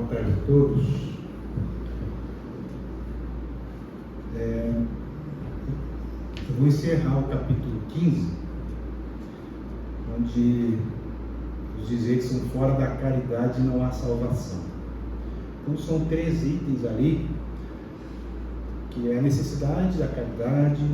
Boa tarde a todos. Eu vou encerrar o capítulo 15, onde os dizeres são fora da caridade não há salvação. Então são 3 itens ali, que é a necessidade da caridade,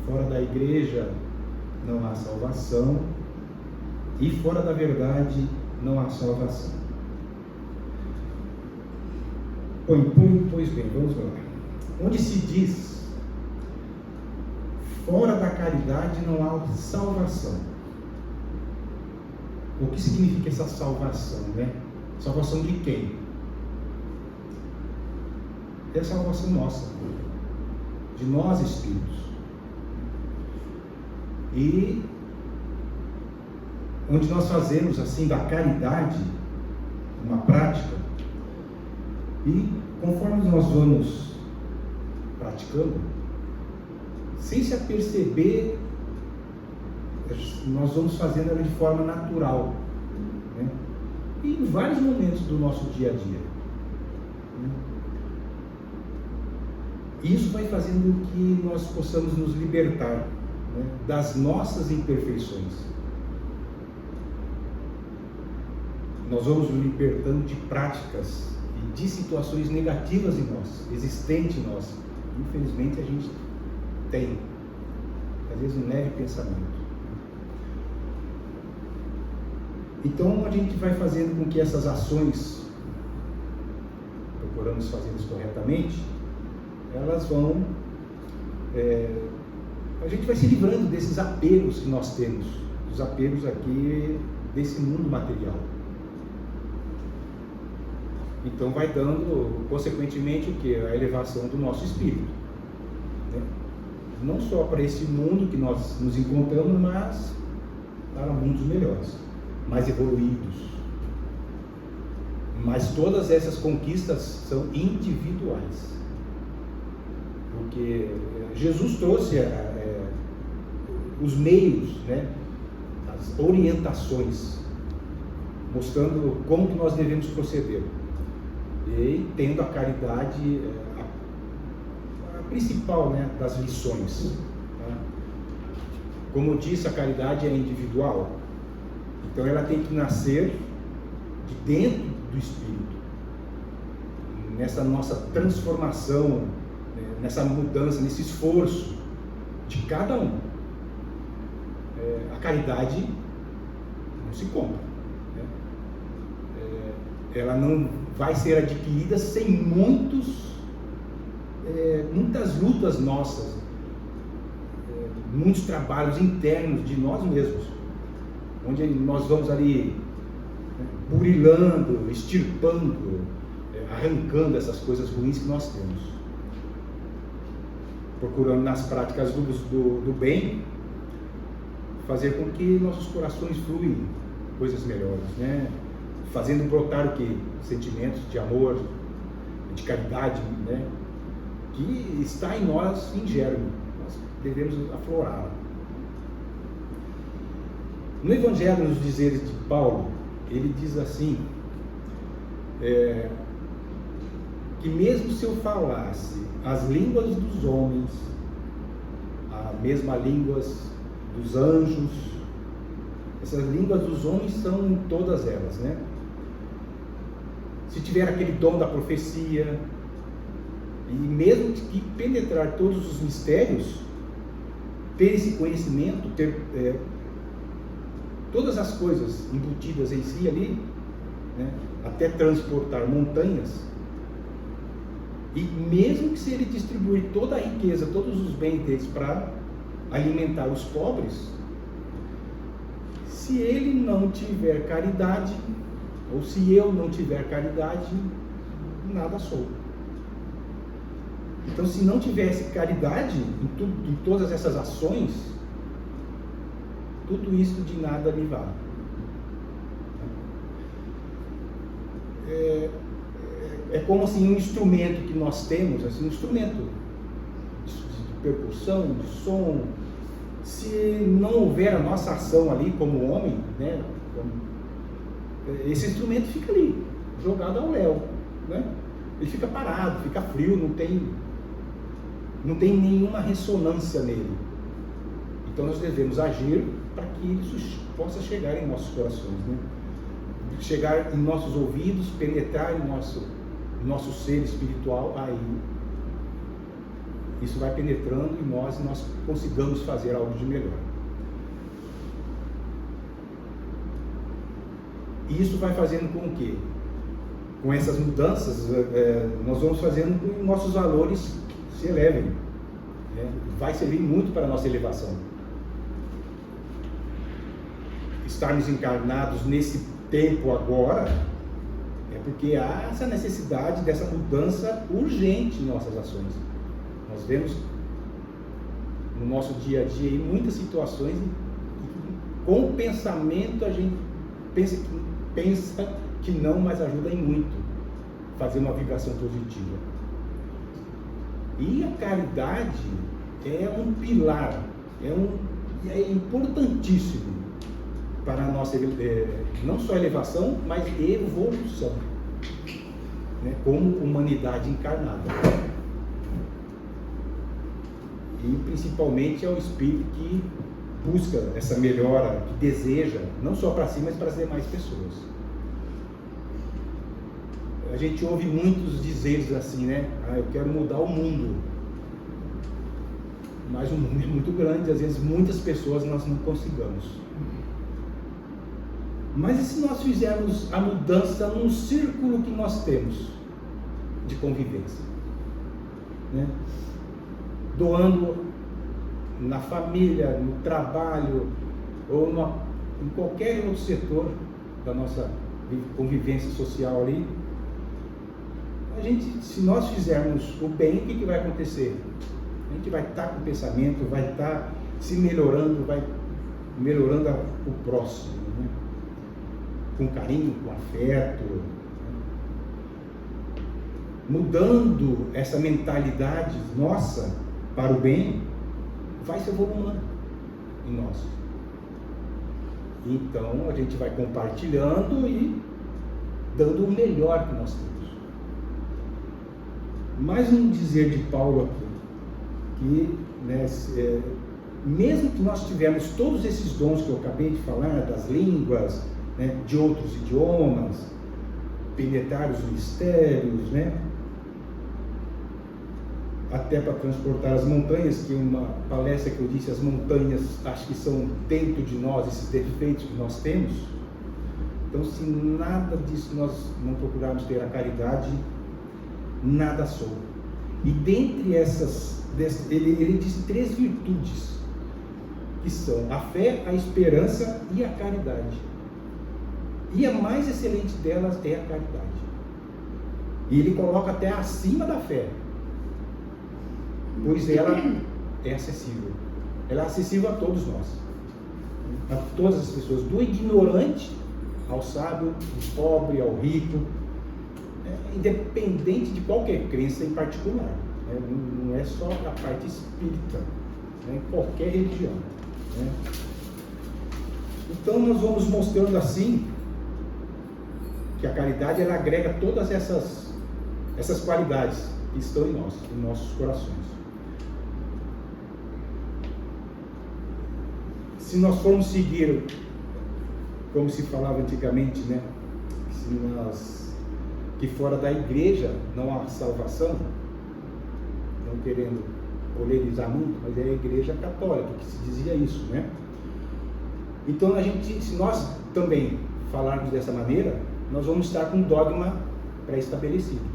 fora da igreja não há salvação, e fora da verdade não há salvação. Pois bem, vamos lá. Onde se diz fora da caridade não há salvação. O que significa essa salvação, né? Salvação de quem? É a salvação nossa, de nós espíritos. E onde nós fazemos assim da caridade uma prática, e conforme nós vamos praticando, sem se aperceber, nós vamos fazendo ela de forma natural, né? E em vários momentos do nosso dia a dia, né? Isso vai fazendo com que nós possamos nos libertar, né, das nossas imperfeições. Nós vamos nos libertando de práticas e de situações negativas em nós, existentes em nós. Infelizmente a gente tem, às vezes, um leve pensamento. Então a gente vai fazendo com que essas ações, procuramos fazê-las corretamente, elas vão, a gente vai se livrando desses apegos que nós temos, dos apegos aqui desse mundo material. Então vai dando, consequentemente, o que? A elevação do nosso espírito, né? Não só para esse mundo que nós nos encontramos, mas para mundos melhores, mais evoluídos. Mas todas essas conquistas são individuais, porque Jesus trouxe os meios, né, as orientações, mostrando como que nós devemos proceder. E tendo a caridade a principal, né, das lições, tá? Como eu disse, a caridade é individual, então ela tem que nascer de dentro do espírito, nessa nossa transformação, nessa mudança, nesse esforço de cada um. A caridade não se compra, né? Ela não vai ser adquirida sem muitas lutas nossas, muitos trabalhos internos de nós mesmos, onde nós vamos ali, né, burilando, extirpando, arrancando essas coisas ruins que nós temos, procurando nas práticas do bem fazer com que nossos corações fluem coisas melhores, né? Fazendo brotar o que? Sentimentos de amor, de caridade, né? Que está em nós em germe, nós devemos aflorá-la. No Evangelho, nos dizeres de Paulo, ele diz assim, que mesmo se eu falasse as línguas dos homens, a mesma línguas dos anjos, essas línguas dos homens são todas elas, né? Se tiver aquele dom da profecia, e mesmo que penetrar todos os mistérios, ter esse conhecimento, ter todas as coisas embutidas em si ali, né, até transportar montanhas, e mesmo que se ele distribuir toda a riqueza, todos os bens deles para alimentar os pobres, se ele não tiver caridade, ou se eu não tiver caridade, nada sou. Então, se não tivesse caridade em todas essas ações, tudo isso de nada me vale. É como assim um instrumento que nós temos, assim, um instrumento de percussão, de som. Se não houver a nossa ação ali como homem, né, esse instrumento fica ali, jogado ao léu, né? Ele fica parado, fica frio, não tem nenhuma ressonância nele. Então nós devemos agir para que isso possa chegar em nossos corações, né? Chegar em nossos ouvidos, penetrar em nosso ser espiritual, aí isso vai penetrando em nós e nós consigamos fazer algo de melhor. E isso vai fazendo com que, com essas mudanças, nós vamos fazendo com que nossos valores se elevem, né? Vai servir muito para a nossa elevação. Estarmos encarnados nesse tempo agora é porque há essa necessidade dessa mudança urgente em nossas ações. Nós vemos no nosso dia a dia muitas situações e com o pensamento a gente pensa que não, mas ajuda em muito fazer uma vibração positiva. E a caridade é um pilar, é importantíssimo para a nossa, não só elevação, mas evolução, né, como humanidade encarnada. E principalmente é o espírito que busca essa melhora, que deseja, não só para si, mas para as demais pessoas. A gente ouve muitos dizeres assim, né? Eu quero mudar o mundo. Mas o mundo é muito grande, às vezes muitas pessoas nós não conseguimos. Mas e se nós fizermos a mudança num círculo que nós temos de convivência, né? Doando na família, no trabalho ou em qualquer outro setor da nossa convivência social ali, se nós fizermos o bem, o que vai acontecer? A gente vai estar com o pensamento, vai estar se melhorando, vai melhorando o próximo, né? Com carinho, com afeto, né? Mudando essa mentalidade nossa para o bem, vai se evoluindo em nós. Então a gente vai compartilhando e dando o melhor que nós temos. Mais um dizer de Paulo aqui, que, né, mesmo que nós tivermos todos esses dons que eu acabei de falar, das línguas, né, de outros idiomas, penetrar os mistérios, né, até para transportar as montanhas, que uma palestra que eu disse, as montanhas acho que são dentro de nós, esses defeitos que nós temos. Então, se nada disso nós não procurarmos ter a caridade, nada sou. E dentre ele diz 3 virtudes, que são a fé, a esperança e a caridade. E a mais excelente delas é a caridade. E ele coloca até acima da fé, pois ela é acessível. Ela é acessível a todos nós, a todas as pessoas, do ignorante ao sábio, do pobre ao rico, independente de qualquer crença em particular, né? Não é só a parte espírita, né? Qualquer religião, né? Então nós vamos mostrando assim que a caridade ela agrega todas essas qualidades que estão em nós, em nossos corações. Se nós formos seguir, como se falava antigamente, né? Que fora da igreja não há salvação, não querendo polemizar muito, mas é a igreja católica que se dizia isso, né? Então se nós também falarmos dessa maneira, nós vamos estar com um dogma pré-estabelecido,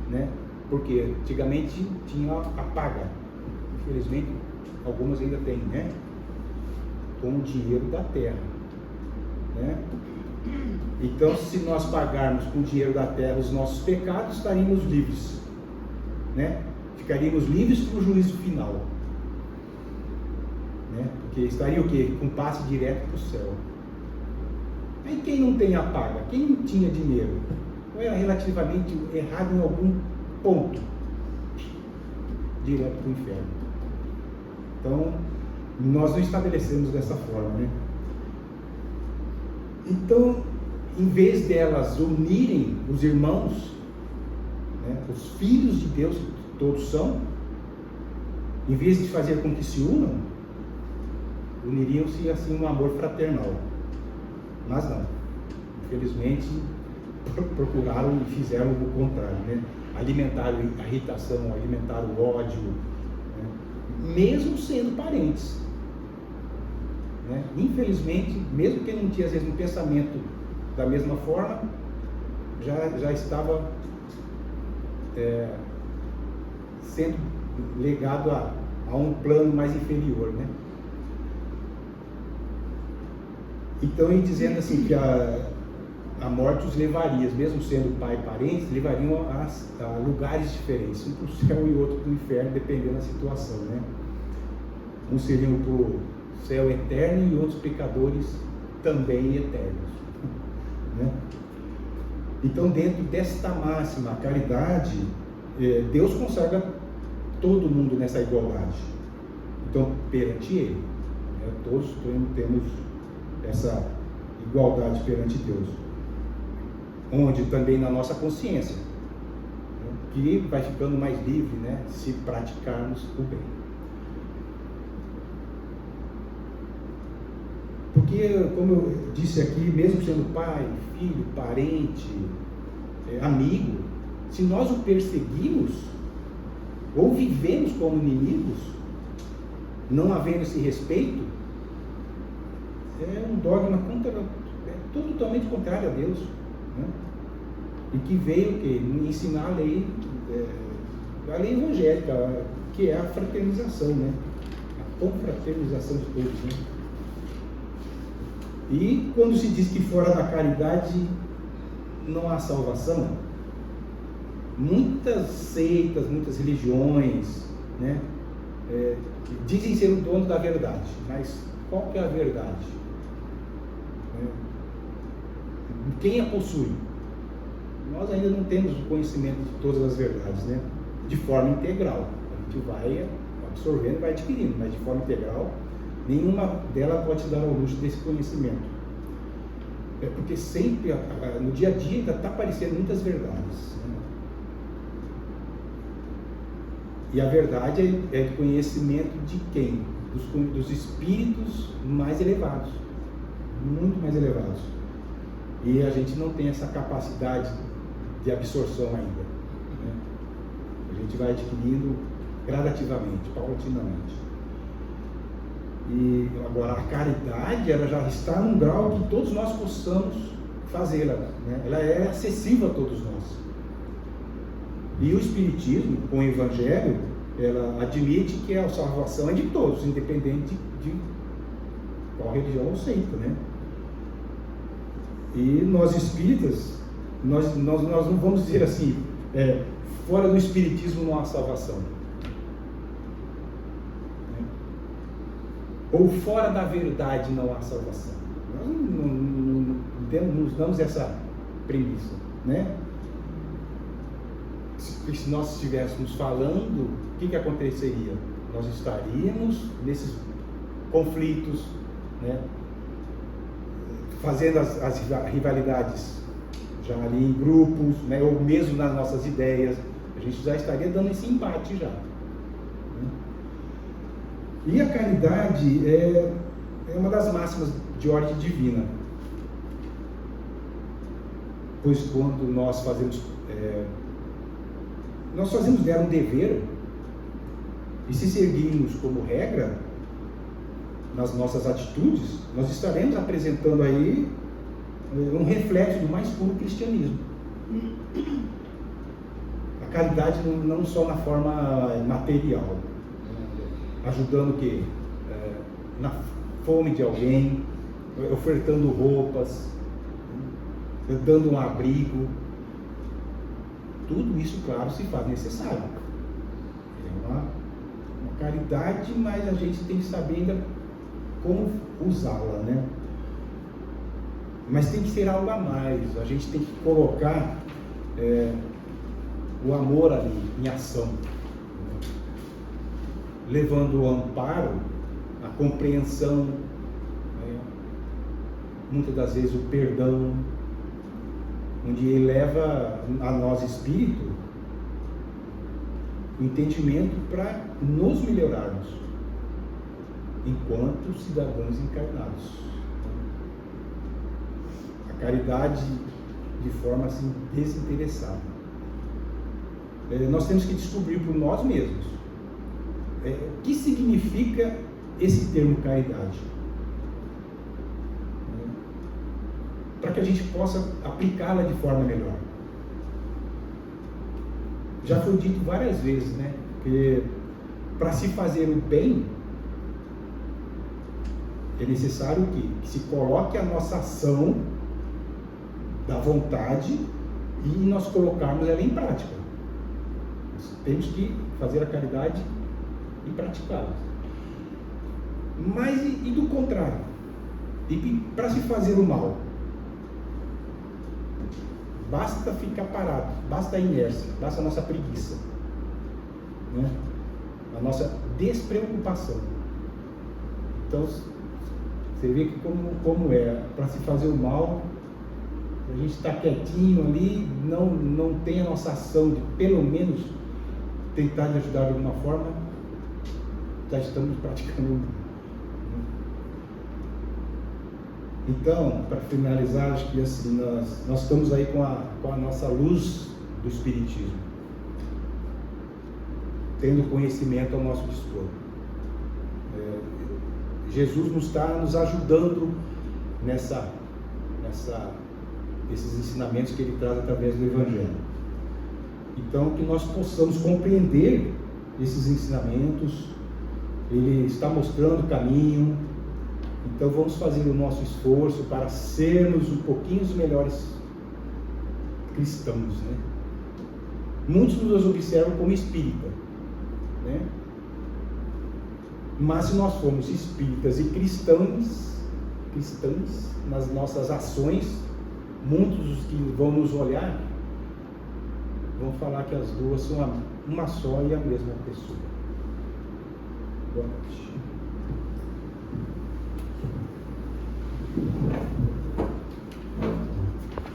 né? Porque antigamente tinha a paga, infelizmente algumas ainda têm, né? Com o dinheiro da terra, né? Então, se nós pagarmos com o dinheiro da terra os nossos pecados, estaríamos livres, né? Ficaríamos livres para o juízo final, né? Porque estaria o quê? Com passe direto para o céu. Aí quem não tem a paga, quem não tinha dinheiro, ou era relativamente errado em algum ponto, direto para o inferno. Então, nós não estabelecemos dessa forma, né? Então, em vez delas unirem os irmãos, né, os filhos de Deus, que todos são, em vez de fazer com que se unam, uniriam-se assim um amor fraternal. Mas não, infelizmente procuraram e fizeram o contrário, né? Alimentaram a irritação, alimentaram o ódio, né? Mesmo sendo parentes, né? Infelizmente, mesmo que não tinha às vezes um pensamento da mesma forma, já estava sendo legado a um plano mais inferior, né? Então, ele dizendo assim que a morte os levaria, mesmo sendo pai e parentes, levariam a lugares diferentes, um para o céu e outro para o inferno, dependendo da situação, né? Uns seriam para o céu eterno e outros pecadores também eternos, né? Então, dentro desta máxima, a caridade, Deus consagra todo mundo nessa igualdade. Então, perante Ele, né, todos temos essa igualdade perante Deus, onde também na nossa consciência, né, que vai ficando mais livre, né, se praticarmos o bem. Porque, como eu disse aqui, mesmo sendo pai, filho, parente, amigo, se nós o perseguimos ou vivemos como inimigos, não havendo esse respeito, é um dogma totalmente contrário a Deus, né? E que veio ensinar a lei evangélica, que é a fraternização, né? A confraternização de todos, né? E quando se diz que fora da caridade não há salvação, muitas seitas, muitas religiões, né, dizem ser o dono da verdade, mas qual que é a verdade? Quem a possui? Nós ainda não temos o conhecimento de todas as verdades, né? De forma integral. A gente vai absorvendo, vai adquirindo, mas de forma integral, nenhuma delas pode dar ao luxo desse conhecimento. É porque sempre, no dia a dia, ainda está aparecendo muitas verdades, né? E a verdade é o conhecimento de quem? Dos espíritos mais elevados, muito mais elevados. E a gente não tem essa capacidade de absorção ainda, né? A gente vai adquirindo gradativamente, paulatinamente. E agora a caridade, ela já está num grau que todos nós possamos fazê-la, né? Ela é acessível a todos nós. E o Espiritismo, com o Evangelho, ela admite que a salvação é de todos, independente de qual religião ou seita, né? E nós espíritas, nós não vamos dizer assim, fora do Espiritismo não há salvação, né? Ou fora da verdade não há salvação. Nós não nos damos essa premissa, né? Se nós estivéssemos falando, o que aconteceria? Nós estaríamos nesses conflitos, né? Fazendo as rivalidades já ali em grupos, né? Ou mesmo nas nossas ideias, a gente já estaria dando esse embate já, né? E a caridade é uma das máximas de ordem divina, pois quando nós fazemos dela um dever, e se seguirmos como regra nas nossas atitudes, nós estaremos apresentando aí um reflexo do mais puro cristianismo. A caridade não só na forma material, ajudando o quê? Na fome de alguém, ofertando roupas, dando um abrigo. Tudo isso, claro, se faz necessário. É uma caridade, mas a gente tem que saber ainda como usá-la, né? Mas tem que ser algo a mais. A gente tem que colocar o amor ali em ação, né? Levando o amparo, a compreensão, né? Muitas das vezes o perdão, onde ele leva a nós, espírito, o entendimento para nos melhorarmos enquanto cidadãos encarnados. A caridade de forma assim desinteressada. Nós temos que descobrir por nós mesmos o que significa esse termo caridade, para que a gente possa aplicá-la de forma melhor. Já foi dito várias vezes, né, que para se fazer o bem é necessário que se coloque a nossa ação da vontade e nós colocarmos ela em prática. Nós temos que fazer a caridade e praticá-la. Mas e do contrário? E para se fazer o mal? Basta ficar parado, basta a inércia, basta a nossa preguiça, né? A nossa despreocupação. Então, você vê que como é, para se fazer o mal, a gente está quietinho ali, não tem a nossa ação de pelo menos tentar de ajudar de alguma forma, já estamos praticando. Então, para finalizar, acho que assim, nós estamos aí com a nossa luz do Espiritismo, tendo conhecimento ao nosso dispor. Jesus nos está nos ajudando esses ensinamentos que ele traz através do Evangelho. Então, que nós possamos compreender esses ensinamentos. Ele está mostrando o caminho. Então, vamos fazer o nosso esforço para sermos um pouquinho os melhores cristãos, né? Muitos nos observam como espírita, né? Mas se nós formos espíritas e cristãs nas nossas ações, muitos que vão nos olhar vão falar que as duas são uma só e a mesma pessoa. Boa noite.